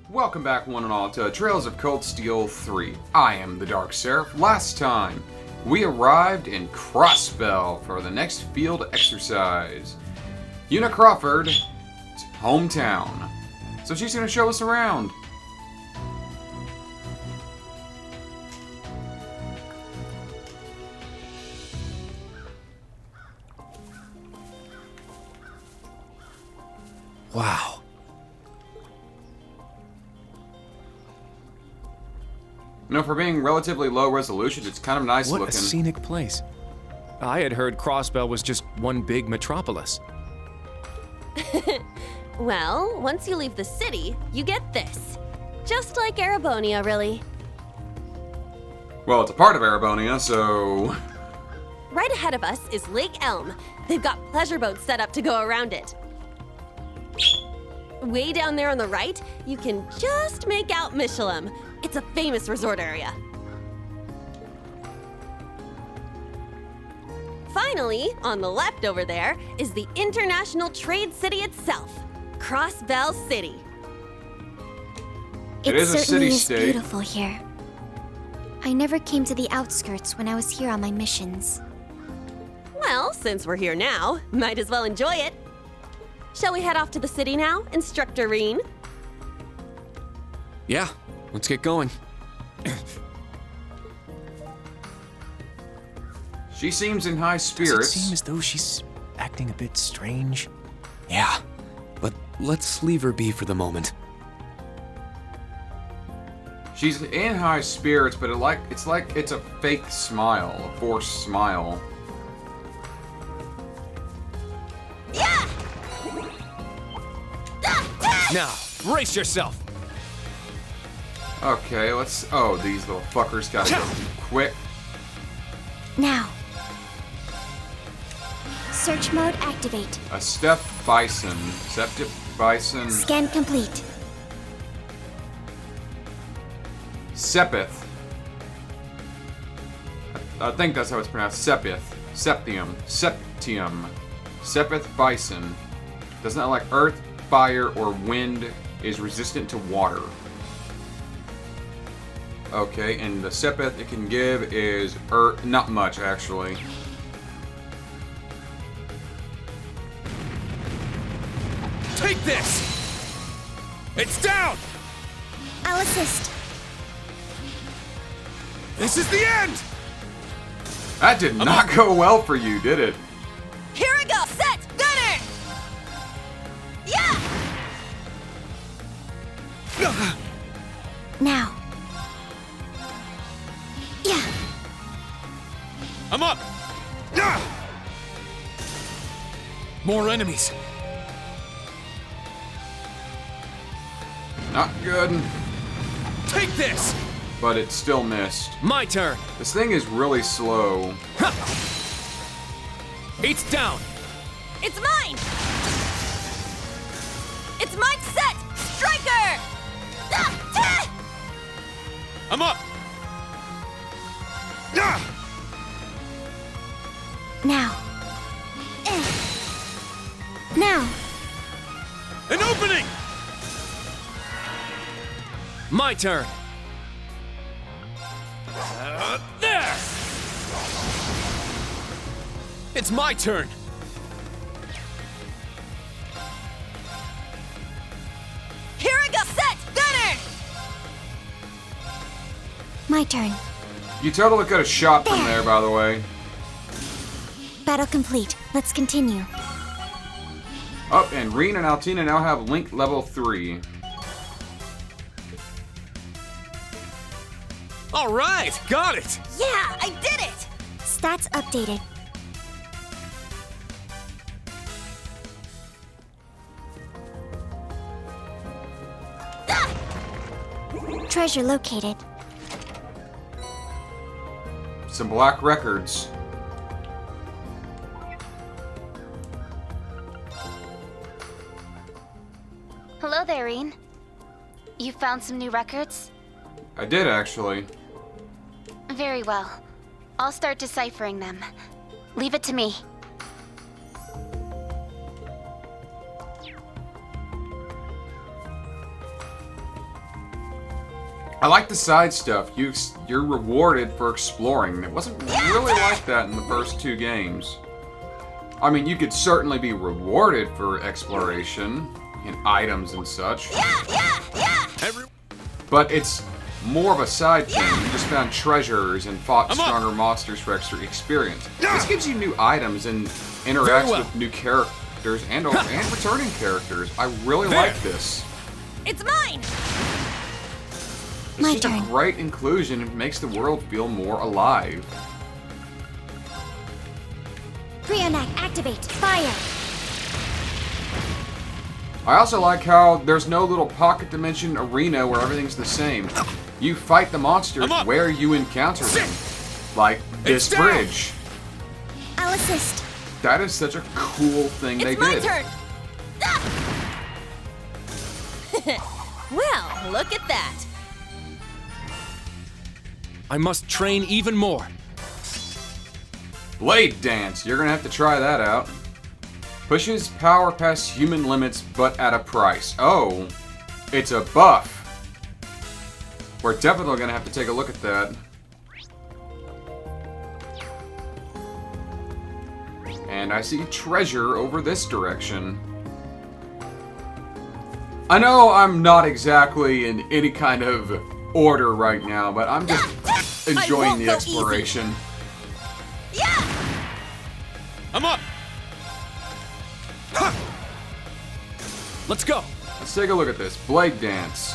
Welcome back, one and all, to Trails of Cold Steel 3. I am the Dark Seraph. Last time, we arrived in Crossbell for the next field exercise. Juna Crawford's hometown. So she's going to show us around. Wow. You know, for being relatively low resolution, it's kind of nice What looking. a scenic place. I had heard Crossbell was just one big metropolis. Well, once you leave the city, you get this. Just like Erebonia, really. Well, it's a part of Erebonia, so... Right ahead of us is Lake Elm. They've got pleasure boats set up to go around it. Way down there on the right, you can just make out Michelin. It's a famous resort area. Finally, on the left over there, is the international trade city itself, Crossbell City. It is a certainly is city-state. beautiful here. I never came to the outskirts when I was here on my missions. Well, since we're here now, might as well enjoy it. Shall we head off to the city now, Instructor Reen? Yeah, let's get going. She seems in high Does it spirits. seem as though she's acting a bit strange? Yeah, but let's leave her be for the moment. She's in high spirits, but it's like it's a fake smile, a forced smile. Yeah! Now, brace yourself! Okay, let's... Oh, these little fuckers gotta go quick. Now. Search mode activate. A Step Bison. Septic Bison. Scan complete. Sepith. I think that's how it's pronounced. Sepith. Septium. Septium. Sepith Bison. Does not like earth, fire, or wind. Is resistant to water. Okay, and the Sepith it can give is earth. Not much, actually. Take this! It's down! I'll assist. This is the end! That did not go well for you, did it? Here we go! Set! Gunner! Yeah! Now. Yeah. I'm up! More enemies. Not good, Take this! but it still missed. My turn. This thing is really slow. It's down. It's mine! It's mine set! Striker! I'm up. Now. Now. An opening! My turn. There! It's my turn. Here we go! Set! Gunner! My turn. You totally could have shot from there, by the way. Battle complete. Let's continue. Up, and Reen and Altina now have link level 3. All right, got it. Yeah, I did it! Stats updated. Treasure located. Some black records. Hello there, Reen. You found some new records? I did, actually. Very well. I'll start deciphering them. Leave it to me. I like the side stuff. You're rewarded for exploring. It wasn't really like that in the first 2 games. I mean, you could certainly be rewarded for exploration and items and such. But it's more of a side thing. You just found treasures and fought stronger monsters for extra experience. This gives you new items and interacts with new characters and returning characters. I really like this. It's mine! It's just a great inclusion. It makes the world feel more alive. Brionac, activate! Fire! I also like how there's no little pocket dimension arena where everything's the same. You fight the monsters where you encounter them. Like this bridge. I'll assist. That is such a cool thing they did. It's my turn! Well, look at that. I must train even more. Blade Dance, you're gonna have to try that out. Pushes power past human limits, but at a price. Oh, it's a buff. We're definitely gonna have to take a look at that. And I see treasure over this direction. I know I'm not exactly in any kind of order right now, but I'm just enjoying the exploration. I'm up! Let's go! Let's take a look at this. Blade Dance.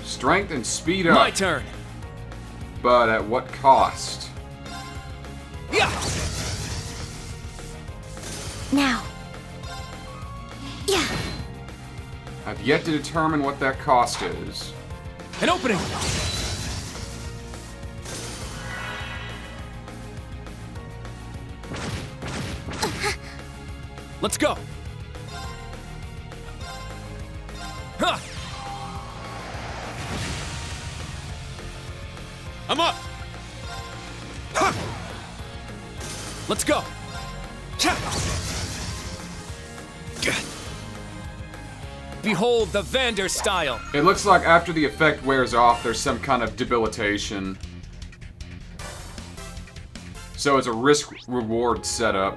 Strength and speed up. My turn! But at what cost? Yeah! Now. Yeah. I've yet to determine what that cost is. An opening! Let's go! Huh. I'm up! Huh. Let's go! Behold the Vander style! It looks like after the effect wears off, there's some kind of debilitation. So it's a risk-reward setup.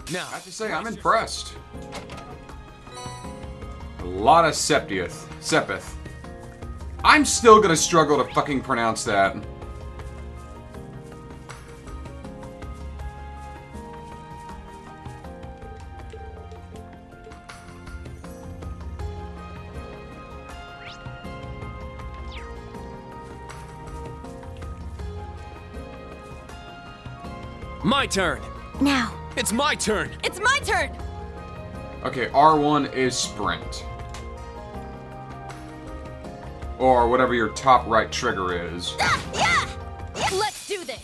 Now, I have to say, I'm impressed. A lot of Sepith. I'm still gonna struggle to fucking pronounce that. my turn! Now. It's my turn! It's my turn! Okay, R1 is sprint. Or whatever your top right trigger is. Let's do this!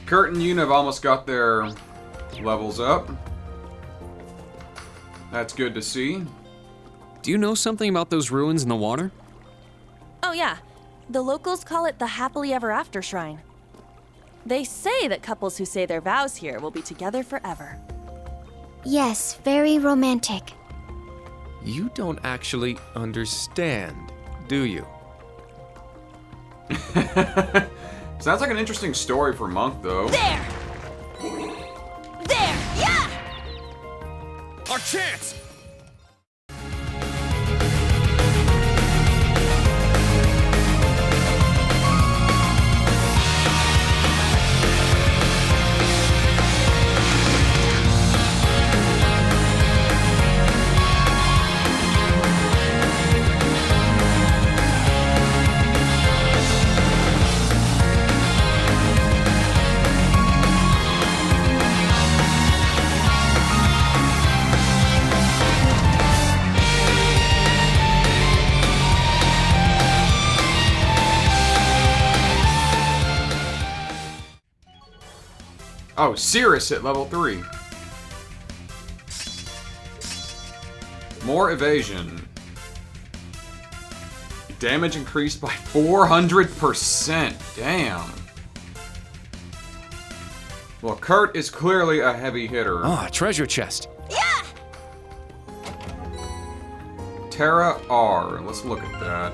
Kurt and Yuna have almost got their levels up. That's good to see. Do you know something about those ruins in the water? Oh yeah, the locals call it the Happily Ever After Shrine. They say that couples who say their vows here will be together forever. Yes, very romantic. You don't actually understand, do you? Sounds like an interesting story for Monk, though. There! There! Yeah! Our chance! Oh, Cirrus at level 3. More evasion. Damage increased by 400%. Damn. Well, Kurt is clearly a heavy hitter. Ah, treasure chest. Terra R. Let's look at that.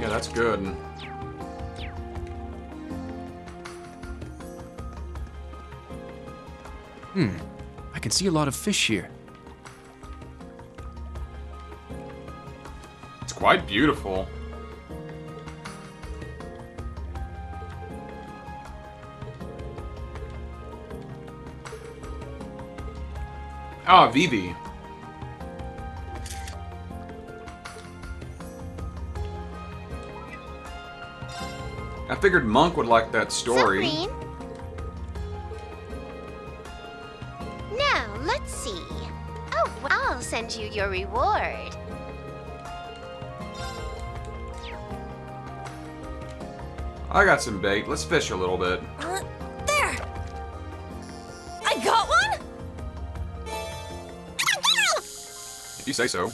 Yeah, that's good. I can see a lot of fish here. It's quite beautiful. Ah, Vivi. I figured Monk would like that story. Sabrine? Now, let's see. Oh, I'll send you your reward. I got some bait. Let's fish a little bit. There! I got one? If you say so.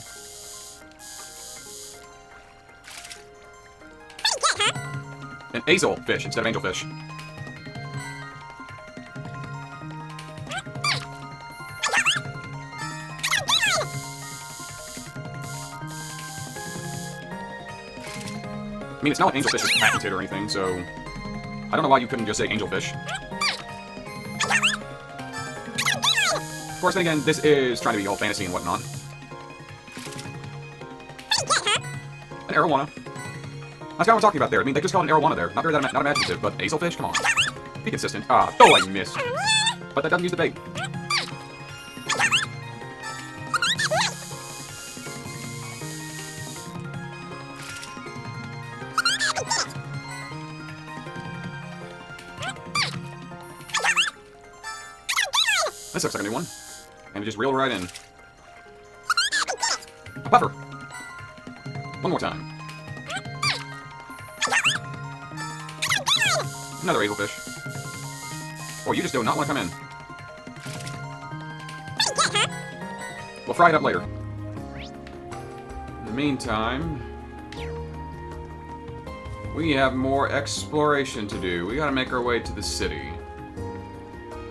An azel fish instead of angelfish. I mean, it's not like angelfish is patented or anything, so I don't know why you couldn't just say angelfish. Of course, then again, this is trying to be all fantasy and whatnot. An arowana. That's kind of what I'm talking about there. I mean, they just called an arowana there. Not very not imaginative, but azelfish? Come on. Be consistent. Ah, oh, I missed. But that doesn't use the bait. This looks like a new one. And we just reel right in. A puffer. One more time. Another azelfish. Oh, you just do not want to come in. We'll fry it up later. In the meantime, we have more exploration to do. We gotta make our way to the city.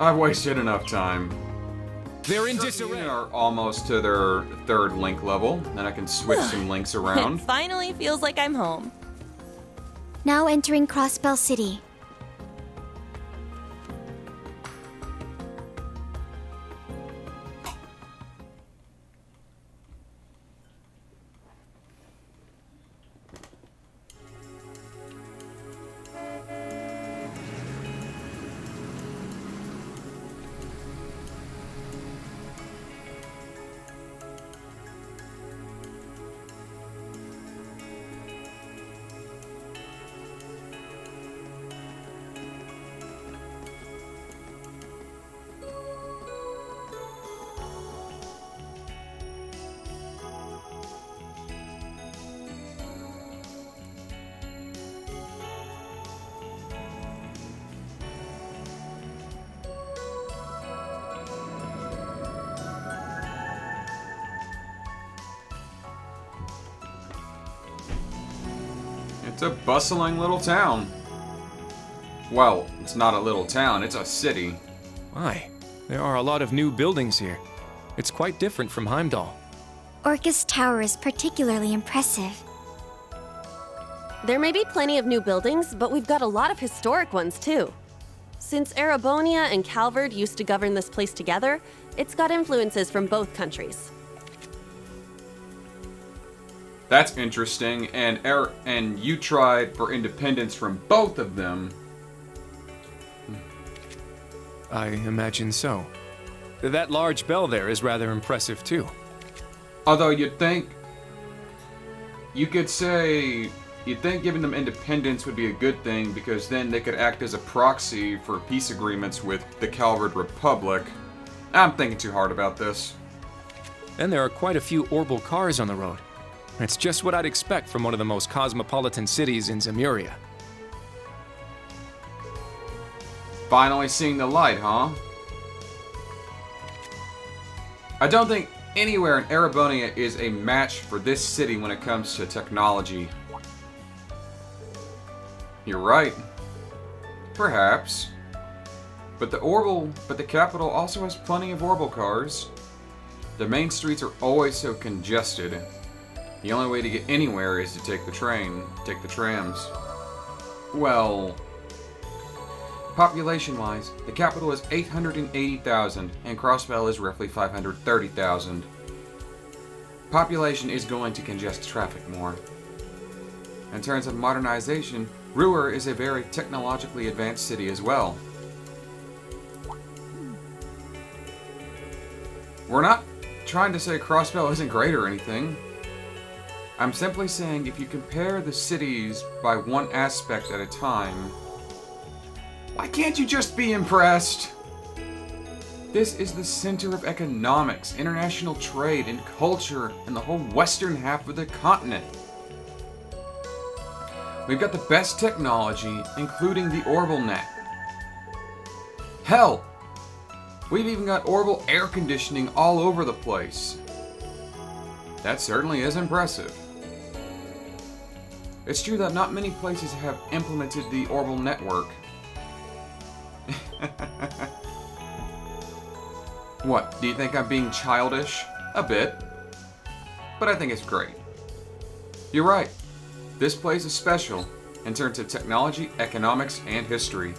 I've wasted enough time. They're in They disarray. are almost to their 3rd link level. Then I can switch some links around. It finally feels like I'm home. Now entering Crossbell City. It's a bustling little town. Well, it's not a little town, it's a city. My, there are a lot of new buildings here. It's quite different from Heimdall. Orcus Tower is particularly impressive. There may be plenty of new buildings, but we've got a lot of historic ones too. Since Erebonia and Calvard used to govern this place together, it's got influences from both countries. That's interesting, and you tried for independence from both of them. I imagine so. That large bell there is rather impressive too. Although you'd think you could say you'd think giving them independence would be a good thing because then they could act as a proxy for peace agreements with the Calvard Republic. I'm thinking too hard about this. And there are quite a few orbital cars on the road. It's just what I'd expect from one of the most cosmopolitan cities in Zemuria. Finally seeing the light, huh? I don't think anywhere in Erebonia is a match for this city when it comes to technology. You're right. Perhaps. But the capital also has plenty of orbital cars. The main streets are always so congested. The only way to get anywhere is to take the trams. Well, population-wise, the capital is 880,000, and Crossbell is roughly 530,000. Population is going to congest traffic more. In terms of modernization, Ruhr is a very technologically advanced city as well. We're not trying to say Crossbell isn't great or anything. I'm simply saying if you compare the cities by one aspect at a time, why can't you just be impressed? This is the center of economics, international trade, and culture in the whole western half of the continent. We've got the best technology, including the orbital net. Hell, we've even got orbital air conditioning all over the place. That certainly is impressive. It's true that not many places have implemented the orbital network. What, do you think I'm being childish? A bit. But I think it's great. You're right. This place is special in terms of technology, economics, and history.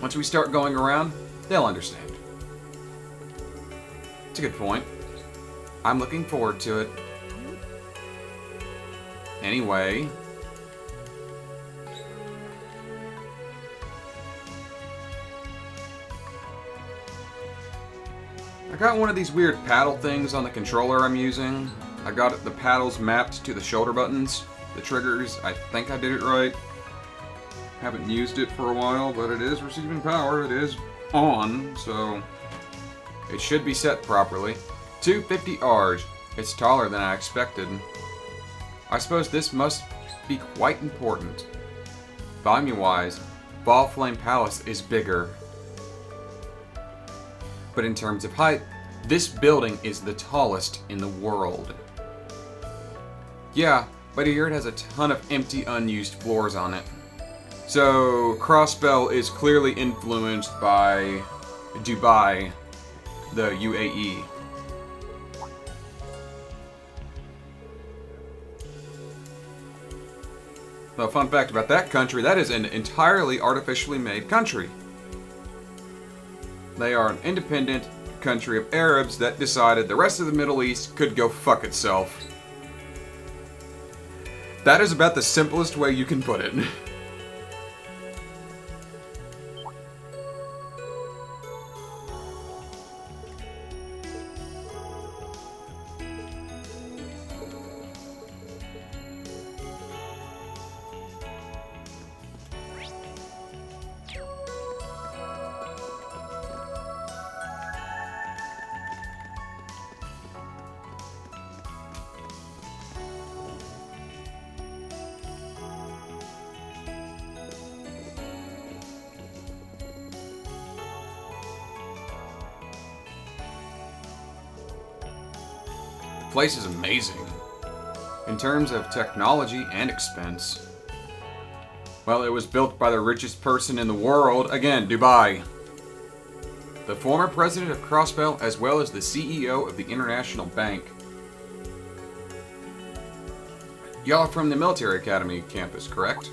Once we start going around, they'll understand. It's a good point. I'm looking forward to it. Anyway, I got one of these weird paddle things on the controller I'm using. I got the paddles mapped to the shoulder buttons, the triggers. I think I did it right. Haven't used it for a while, but it is receiving power. It is on, so it should be set properly. 250 R's. It's taller than I expected. I suppose this must be quite important. Volume-wise, Ball Flame Palace is bigger. But in terms of height, this building is the tallest in the world. Yeah, but here it has a ton of empty, unused floors on it. So, Crossbell is clearly influenced by Dubai, the UAE. Well, fun fact about that country, that is an entirely artificially made country. They are an independent country of Arabs that decided the rest of the Middle East could go fuck itself. That is about the simplest way you can put it. Place is amazing in terms of technology and expense. Well, it was built by the richest person in the world, again, Dubai. The former president of Crossbell, as well as the CEO of the International Bank. Y'all are from the Military Academy campus, correct?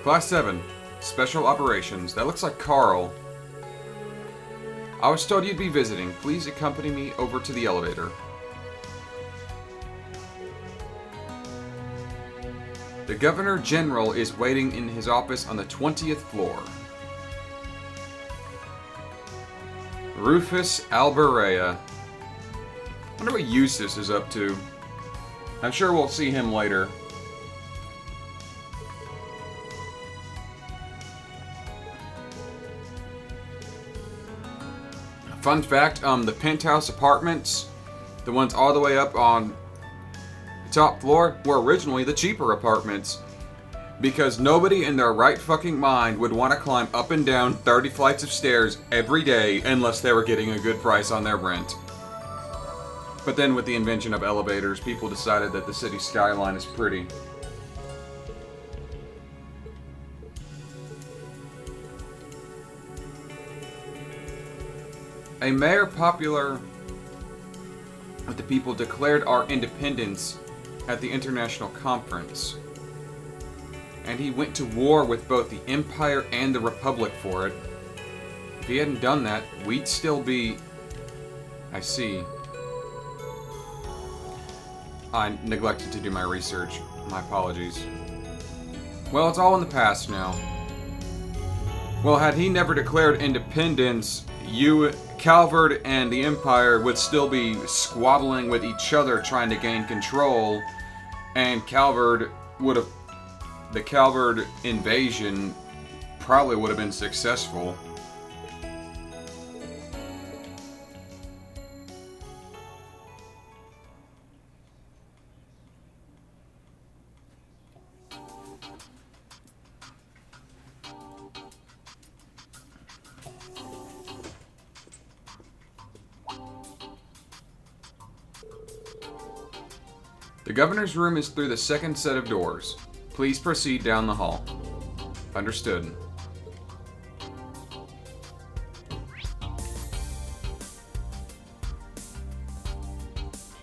Class 7, Special Operations. That looks like Carl. I was told you'd be visiting. Please accompany me over to the elevator. The Governor General is waiting in his office on the 20th floor. Rufus Alberea. Wonder what Eustace is up to. I'm sure we'll see him later. Fun fact, the penthouse apartments, the ones all the way up on the top floor, were originally the cheaper apartments. Because nobody in their right fucking mind would want to climb up and down 30 flights of stairs every day unless they were getting a good price on their rent. But then with the invention of elevators, people decided that the city skyline is pretty. A mayor popular with the people declared our independence at the international conference. And he went to war with both the Empire and the Republic for it. If he hadn't done that, we'd still be... I see. I neglected to do my research. My apologies. Well, it's all in the past now. Well, had he never declared independence, Calvard and the Empire would still be squabbling with each other trying to gain control, and Calvard would have... The Calvard invasion probably would have been successful. The governor's room is through the second set of doors. Please proceed down the hall. Understood.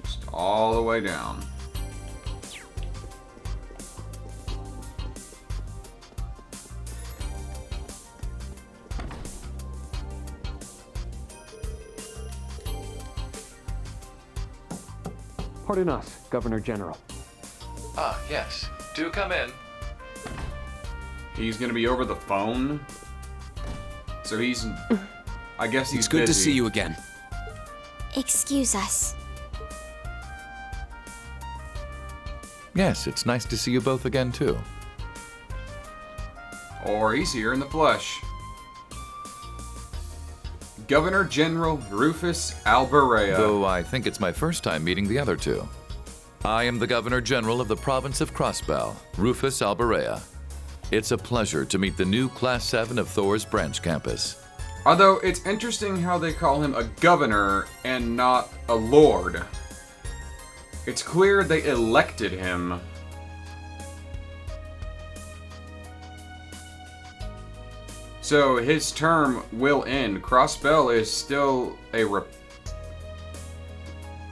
Just all the way down. Pardon us, Governor General. Ah, yes. Do come in. He's gonna be over the phone? So he's... I guess he's It's good to busy. see you again. Excuse us. Yes, it's nice to see you both again, too. Or he's here in the flesh. Governor General Rufus Alberea. Though I think it's my first time meeting the other two. I am the Governor General of the province of Crossbell, Rufus Alberea. It's a pleasure to meet the new Class 7 of Thor's branch campus. Although it's interesting how they call him a governor and not a lord. It's clear they elected him. So his term will end. Crossbell is still a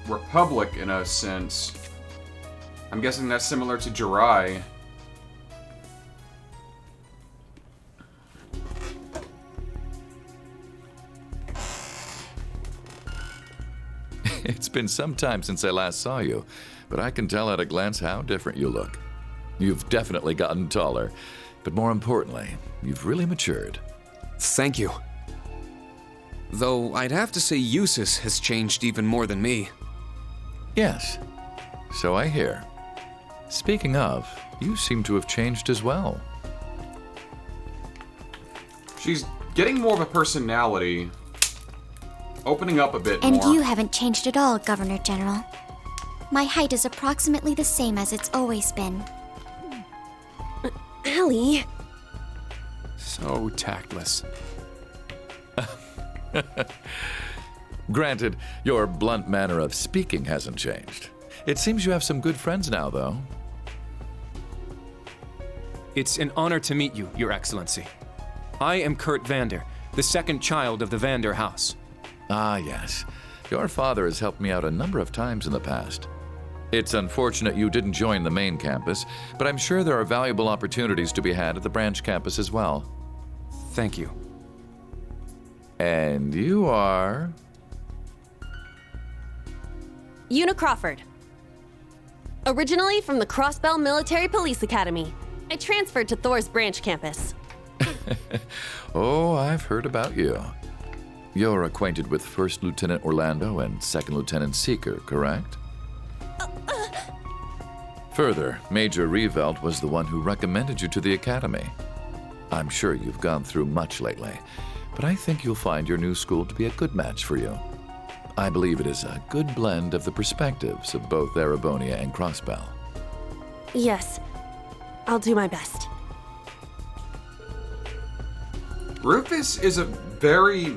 republic in a sense. I'm guessing that's similar to Jirai. It's been some time since I last saw you, but I can tell at a glance how different you look. You've definitely gotten taller, but more importantly, you've really matured. Thank you. Though I'd have to say Eustace has changed even more than me. Yes, so I hear. Speaking of, you seem to have changed as well. She's getting more of a personality. Opening up a bit And more. you haven't changed at all, Governor General. My height is approximately the same as it's always been. Allie. So tactless. Granted, your blunt manner of speaking hasn't changed. It seems you have some good friends now, though. It's an honor to meet you, Your Excellency. I am Kurt Vander, the second child of the Vander house. Ah, yes. Your father has helped me out a number of times in the past. It's unfortunate you didn't join the main campus, but I'm sure there are valuable opportunities to be had at the branch campus as well. Thank you. And you are... Juna Crawford. Originally from the Crossbell Military Police Academy. I transferred to Thor's branch campus. Oh, I've heard about you. You're acquainted with First Lieutenant Orlando and Second Lieutenant Seeker, correct? Further, Major Revelt was the one who recommended you to the Academy. I'm sure you've gone through much lately, but I think you'll find your new school to be a good match for you. I believe it is a good blend of the perspectives of both Erebonia and Crossbell. Yes, I'll do my best. Rufus is a very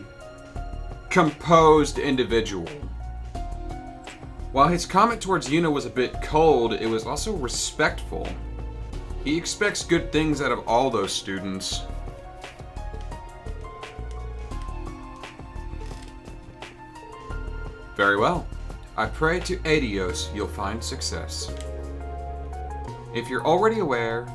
composed individual. While his comment towards Yuna was a bit cold, it was also respectful. He expects good things out of all those students. Very well. I pray to Adios you'll find success. If you're already aware...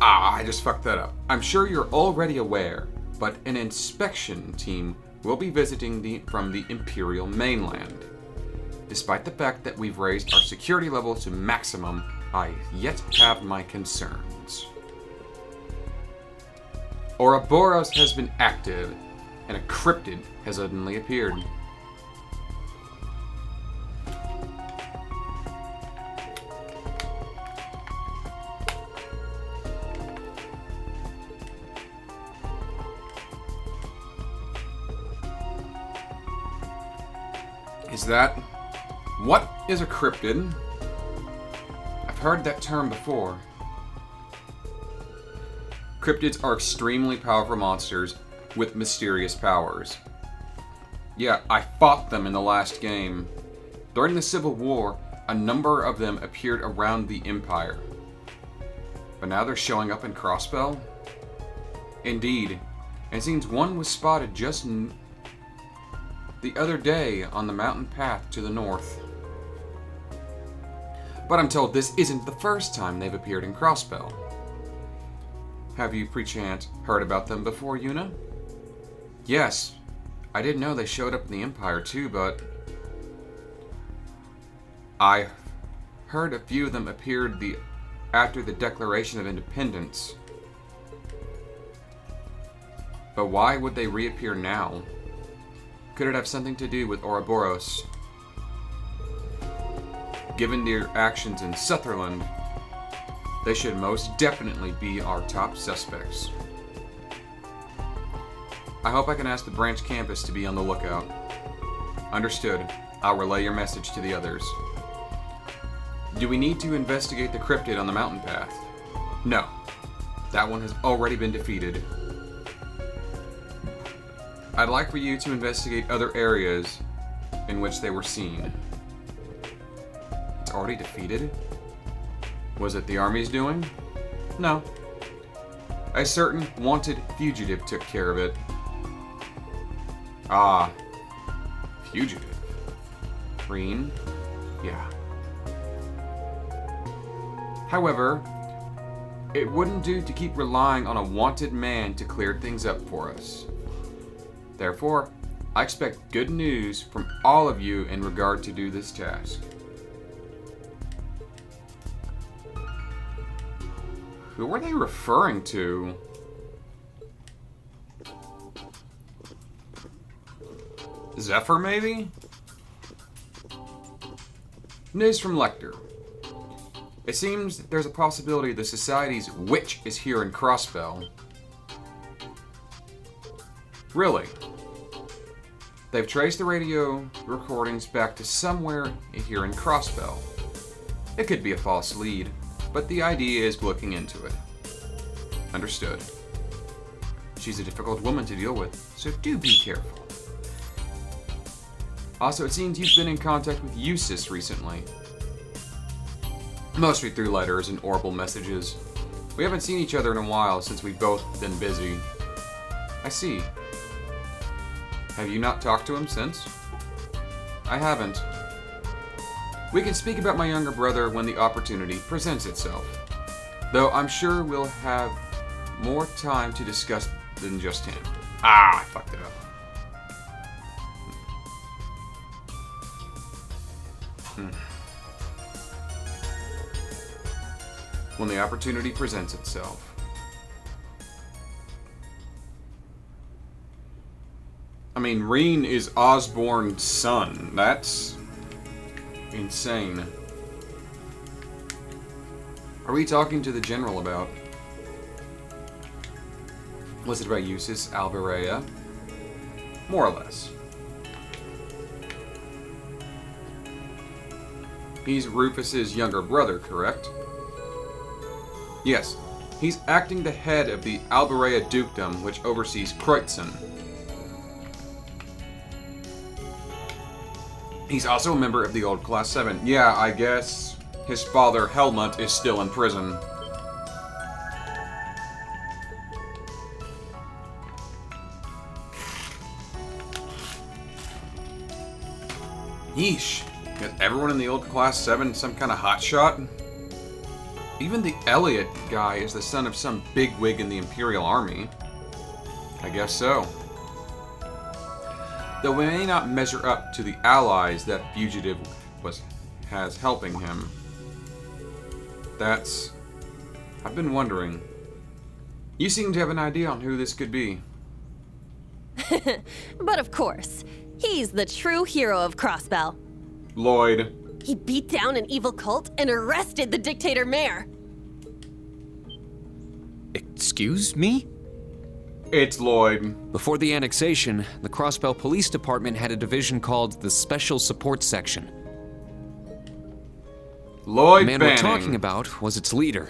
I just fucked that up. I'm sure you're already aware, but an inspection team will be visiting from the Imperial mainland. Despite the fact that we've raised our security level to maximum, I yet have my concerns. Ouroboros has been active, and a cryptid has suddenly appeared. Is that... What is a cryptid? I've heard that term before. Cryptids are extremely powerful monsters with mysterious powers. Yeah, I fought them in the last game. During the Civil War, a number of them appeared around the Empire. But now they're showing up in Crossbell? Indeed, and it seems one was spotted just the other day on the mountain path to the north. But I'm told this isn't the first time they've appeared in Crossbell. Have you, perchance, heard about them before, Yuna? Yes, I didn't know they showed up in the Empire too, but... I heard a few of them appeared after the Declaration of Independence. But why would they reappear now? Could it have something to do with Ouroboros? Given their actions in Sutherland, they should most definitely be our top suspects. I hope I can ask the branch campus to be on the lookout. Understood. I'll relay your message to the others. Do we need to investigate the cryptid on the mountain path? No. That one has already been defeated. I'd like for you to investigate other areas in which they were seen. It's already defeated? Was it the army's doing? No. A certain wanted fugitive took care of it. Ah. Fugitive. Green? Yeah. However, it wouldn't do to keep relying on a wanted man to clear things up for us. Therefore, I expect good news from all of you in regard to do this task. Who were they referring to? Zephyr, maybe? News from Lecter. It seems there's a possibility the Society's witch is here in Crossbell. Really? They've traced the radio recordings back to somewhere here in Crossbell. It could be a false lead, but the idea is looking into it. Understood. She's a difficult woman to deal with, so do be careful. Also, it seems you've been in contact with Eustace recently. Mostly through letters and oral messages. We haven't seen each other in a while since we've both been busy. I see. Have you not talked to him since? I haven't. We can speak about my younger brother when the opportunity presents itself. Though I'm sure we'll have more time to discuss than just him. Ah, I fucked it up. When the opportunity presents itself. mean, Reen is Osborne's son. That's insane. Are we talking to the general about? Was it about Eustace Alvarea? More or less. He's Rufus's younger brother, correct? Yes. He's acting the head of the Alvarea dukedom, which oversees Kreutzen. He's also a member of the old Class 7. Yeah, I guess his father, Helmut, is still in prison. Yeesh. Is everyone in the old Class 7 some kind of hotshot? Even the Elliot guy is the son of some bigwig in the Imperial Army. I guess so. Though we may not measure up to the allies that Fugitive has helping him. I've been wondering. You seem to have an idea on who this could be. But of course, he's the true hero of Crossbell. Lloyd. He beat down an evil cult and arrested the dictator mayor. Excuse me? It's Lloyd. Before the annexation, the Crossbell Police Department had a division called the Special Support Section. Lloyd The man Banning. we're talking about was its leader.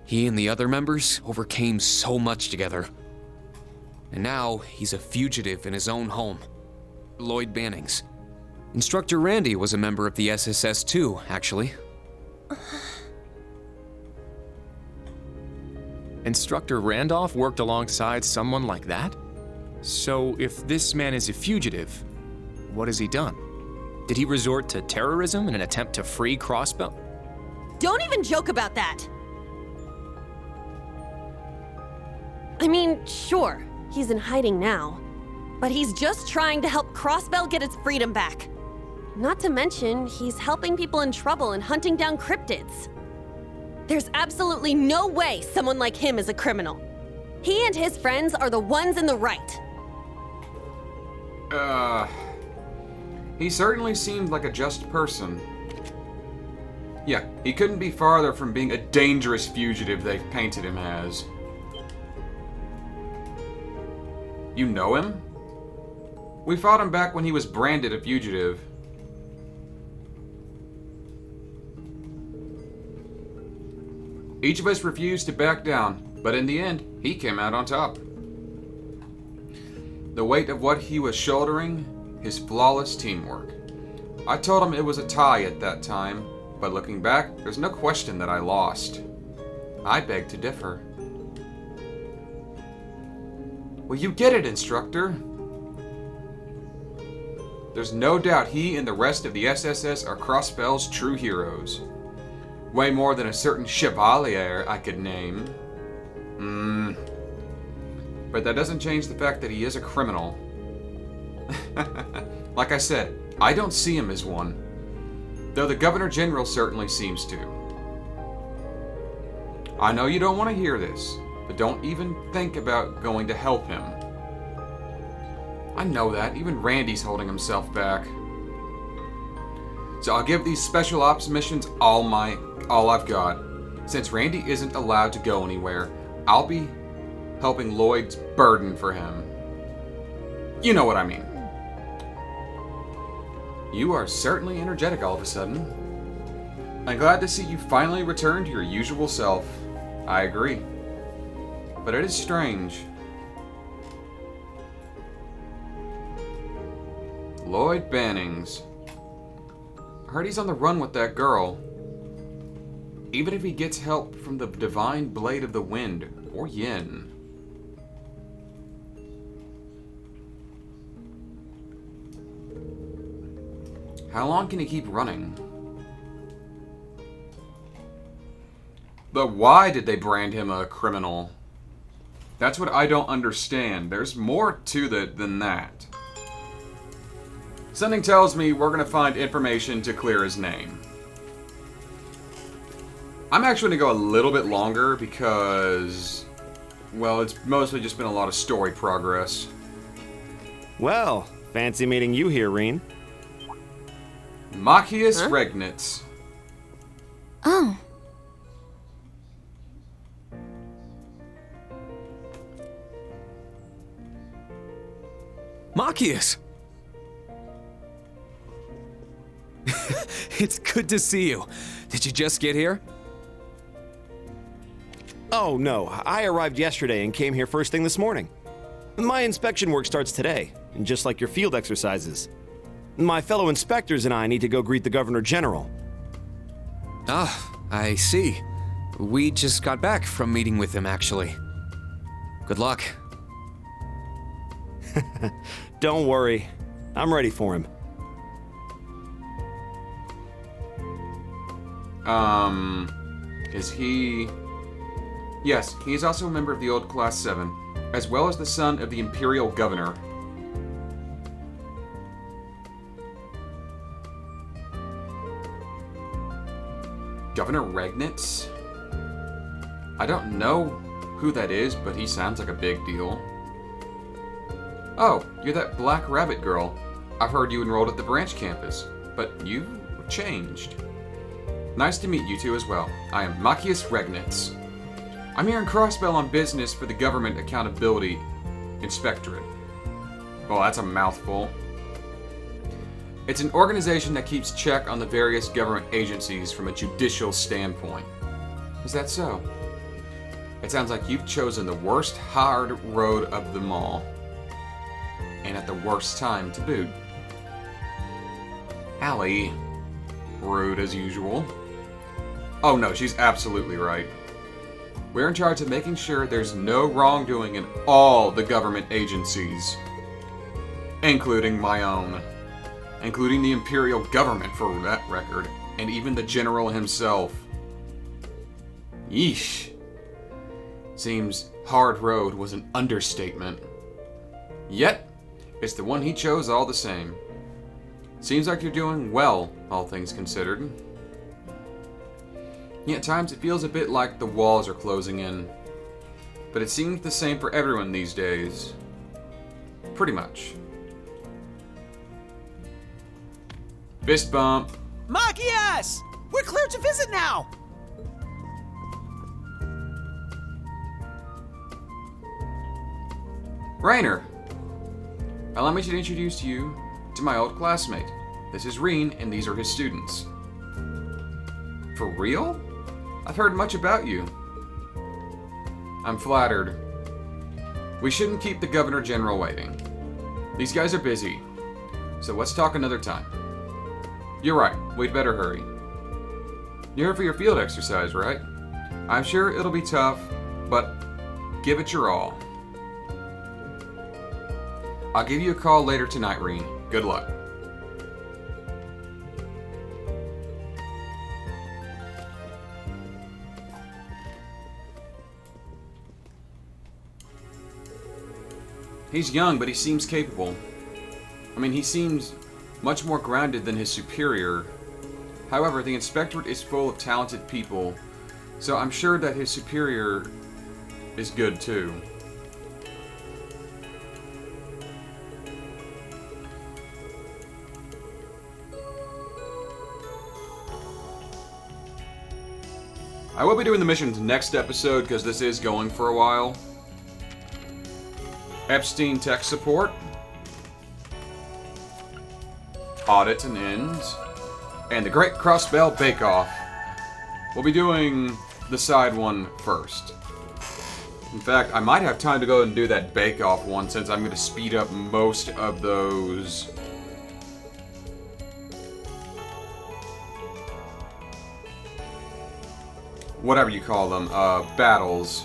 He and the other members overcame so much together. And now he's a fugitive in his own home, Lloyd Banning's. Instructor Randy was a member of the SSS too, actually. Instructor Randolph worked alongside someone like that? So if this man is a fugitive, what has he done? Did he resort to terrorism in an attempt to free Crossbell? Don't even joke about that! I mean, sure, he's in hiding now. But he's just trying to help Crossbell get its freedom back. Not to mention, he's helping people in trouble and hunting down cryptids. There's absolutely no way someone like him is a criminal. He and his friends are the ones in the right. He certainly seemed like a just person. Yeah, he couldn't be farther from being a dangerous fugitive they've painted him as. You know him? We fought him back when he was branded a fugitive. Each of us refused to back down, but in the end, he came out on top. The weight of what he was shouldering, his flawless teamwork. I told him it was a tie at that time, but looking back, there's no question that I lost. I beg to differ. Well, you get it, Instructor. There's no doubt he and the rest of the SSS are Crossbell's true heroes. Way more than a certain chevalier I could name. But that doesn't change the fact that he is a criminal. Like I said, I don't see him as one. Though the Governor General certainly seems to. I know you don't want to hear this, but don't even think about going to help him. I know that. Even Randy's holding himself back. So I'll give these special ops missions all I've got. Since Randy isn't allowed to go anywhere, I'll be helping Lloyd's burden for him. You know what I mean. You are certainly energetic all of a sudden. I'm glad to see you finally return to your usual self. I agree. But it is strange. Lloyd Bannings. Heard he's on the run with that girl. Even if he gets help from the Divine Blade of the Wind, or Yin. How long can he keep running? But why did they brand him a criminal? That's what I don't understand. There's more to it than that. Something tells me we're gonna find information to clear his name. I'm actually gonna go a little bit longer because, well, it's mostly just been a lot of story progress. Well, fancy meeting you here, Reen. Machias Regnitz. Oh, Machias! It's good to see you. Did you just get here? Oh, no. I arrived yesterday and came here first thing this morning. My inspection work starts today, and just like your field exercises. My fellow inspectors and I need to go greet the Governor General. Ah, I see. We just got back from meeting with him, actually. Good luck. Don't worry. I'm ready for him. Is he... Yes, he is also a member of the Old Class 7, as well as the son of the Imperial Governor. Governor Regnitz? I don't know who that is, but he sounds like a big deal. Oh, you're that Black Rabbit girl. I've heard you enrolled at the branch campus, but you've changed. Nice to meet you two as well. I am Machias Regnitz. I'm here in Crossbell on business for the Government Accountability Inspectorate. Well, that's a mouthful. It's an organization that keeps check on the various government agencies from a judicial standpoint. Is that so? It sounds like you've chosen the worst hard road of them all. And at the worst time to boot. Allie. Rude as usual. Oh no, she's absolutely right. We're in charge of making sure there's no wrongdoing in all the government agencies. Including my own. Including the Imperial Government, for that record. And even the General himself. Yeesh. Seems hard road was an understatement. Yet, it's the one he chose all the same. Seems like you're doing well, all things considered. Yet at times it feels a bit like the walls are closing in. But it seems the same for everyone these days. Pretty much. Fist bump. Machias! We're clear to visit now! Rainer. Allow me to introduce you to my old classmate. This is Reen, and these are his students. For real? I've heard much about you. I'm flattered. We shouldn't keep the Governor General waiting. These guys are busy, so let's talk another time. You're right, we'd better hurry. You're here for your field exercise, right? I'm sure it'll be tough, but give it your all. I'll give you a call later tonight, Reen. Good luck. He's young, but he seems capable. I mean, he seems much more grounded than his superior. However, the Inspectorate is full of talented people, so I'm sure that his superior is good too. I will be doing the missions next episode because this is going for a while. Epstein Tech Support. Audit and Ends. And the Great Crossbell Bake Off. We'll be doing the side one first. In fact, I might have time to go and do that Bake Off one since I'm going to speed up most of those. Whatever you call them, battles.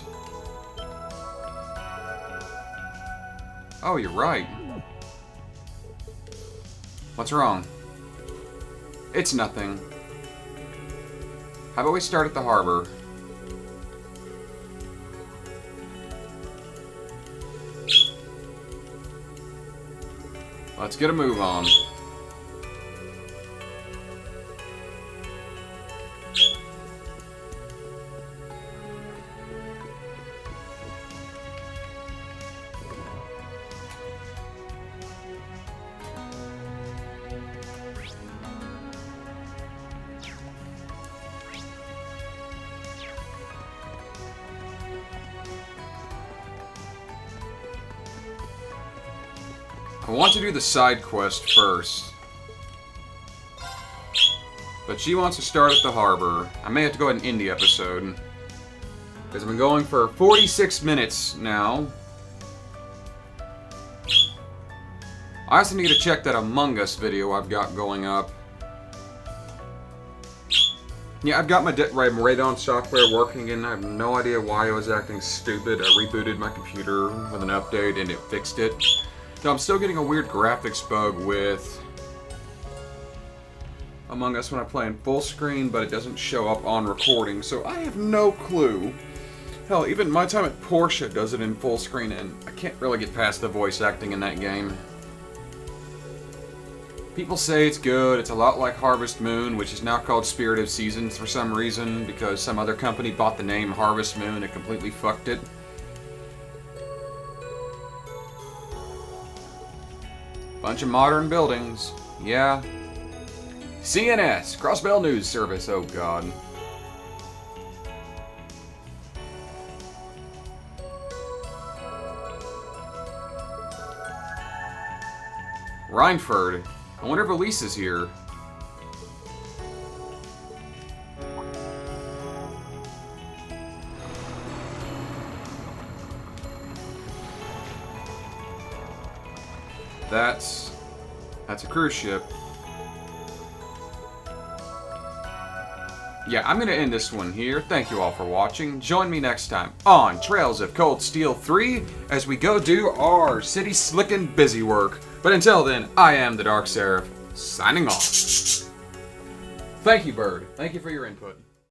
Oh, you're right. What's wrong? It's nothing. How about we start at the harbor? Let's get a move on. I want to do the side quest first. But she wants to start at the harbor. I may have to go ahead and end the episode. Because I've been going for 46 minutes now. I also need to check that Among Us video I've got going up. Yeah, I've got my radon software working and I have no idea why I was acting stupid. I rebooted my computer with an update and it fixed it. So I'm still getting a weird graphics bug with Among Us when I play in full screen, but it doesn't show up on recording, so I have no clue. Hell, even my time at Porsche does it in full screen, and I can't really get past the voice acting in that game. People say it's good. It's a lot like Harvest Moon, which is now called Spirit of Seasons for some reason, because some other company bought the name Harvest Moon and completely fucked it. Bunch of modern buildings. Yeah. CNS, Crossbell News Service, oh god. Rhineford. I wonder if Elise is here. That's a cruise ship. Yeah, I'm going to end this one here. Thank you all for watching. Join me next time on Trails of Cold Steel 3 as we go do our city slicking busy work. But until then, I am the Dark Seraph, signing off. Thank you, Bird. Thank you for your input.